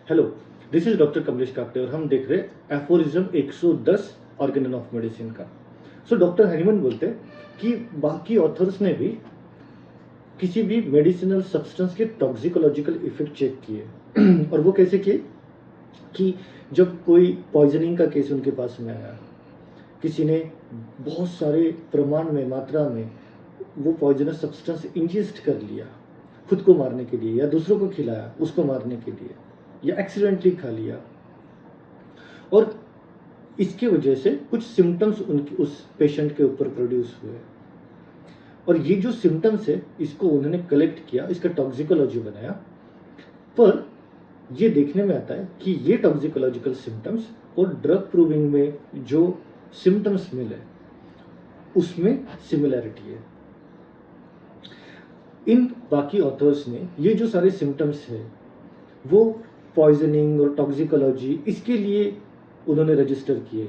Hello, this is doctor Kamlesh Kakade और हम देख रहे हैं एफोरिज्म 110 ऑर्गेनन ऑफ मेडिसिन का। डॉक्टर हैनीमन बोलते हैं कि बाकी ऑथर्स ने भी किसी भी मेडिसिनल सब्सटेंस के टॉक्सिकोलॉजिकल इफेक्ट चेक किए और वो कैसे किए कि जब कोई पॉइजनिंग का केस उनके पास में आया, किसी ने बहुत सारे प्रमाण में मात्रा में वो पॉइजनस सब्सटेंस इंजेस्ट कर लिया खुद को मारने के लिए, या दूसरों को खिलाया उसको मारने के लिए, या एक्सीडेंटली खा लिया, और इसके वजह से कुछ सिम्टम्स उनके उस पेशेंट के ऊपर प्रोड्यूस हुए, और ये जो सिम्टम्स है इसको उन्होंने कलेक्ट किया, इसका टॉक्सिकोलॉजी बनाया। पर ये देखने में आता है कि ये टॉक्सिकोलॉजिकल सिम्टम्स और ड्रग प्रूविंग में जो सिम्टम्स मिले उसमें सिमिलैरिटी है। इन बाकी ऑथर्स ने ये जो सारे सिम्टम्स है वो पॉइजनिंग और टॉक्सिकोलॉजी इसके लिए उन्होंने रजिस्टर किए,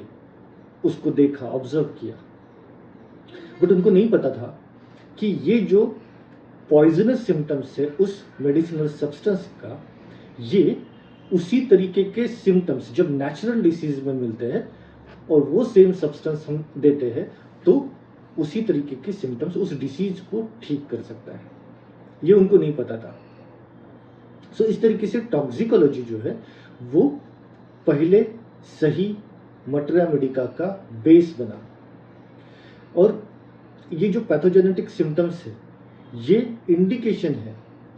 उसको देखा, ऑब्जर्व किया, बट उनको नहीं पता था कि ये जो पॉइजनस सिम्टम्स है उस मेडिसिनल सब्सटेंस का, ये उसी तरीके के सिम्टम्स जब नेचुरल डिसीज में मिलते हैं और वो सेम सब्सटेंस हम देते हैं तो उसी तरीके के सिम्टम्स उस डिसीज को ठीक कर सकता है। ये उनको नहीं पता था। इस तरीके से टॉक्सिकोलॉजी जो है वो पहले सही मटेरिया मेडिका का बेस बना, और ये जो पैथोजेनेटिक सिम्टम्स है ये इंडिकेशन है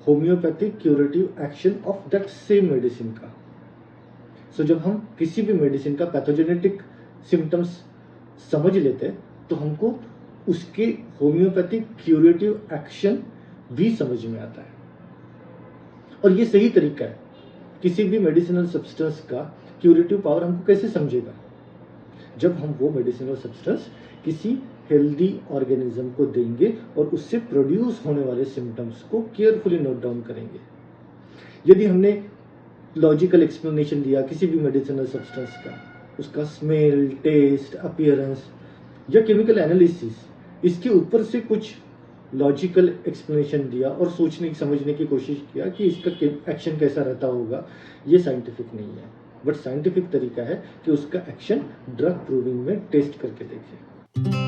homeopathic curative action of that same medicine का। जब हम किसी भी मेडिसिन का पैथोजेनेटिक सिम्टम्स समझ लेते हैं तो हमको उसके होम्योपैथिक क्यूरेटिव एक्शन भी समझ में आता है, और ये सही तरीका है। किसी भी मेडिसिनल सब्सटेंस का क्यूरेटिव पावर हमको कैसे समझेगा? जब हम वो मेडिसिनल सब्सटेंस किसी हेल्दी ऑर्गेनिज्म को देंगे और उससे प्रोड्यूस होने वाले सिम्टम्स को केयरफुली नोट डाउन करेंगे। यदि हमने लॉजिकल एक्सप्लेनेशन दिया किसी भी मेडिसिनल सब्सटेंस का, उसका स्मेल, टेस्ट, अपीयरेंस या केमिकल एनालिसिस, इसके ऊपर से कुछ लॉजिकल एक्सप्लेनेशन दिया और सोचने की समझने की कोशिश किया कि इसका एक्शन कैसा रहता होगा, ये साइंटिफिक नहीं है। बट साइंटिफिक तरीका है कि उसका एक्शन ड्रग प्रूविंग में टेस्ट करके देखें।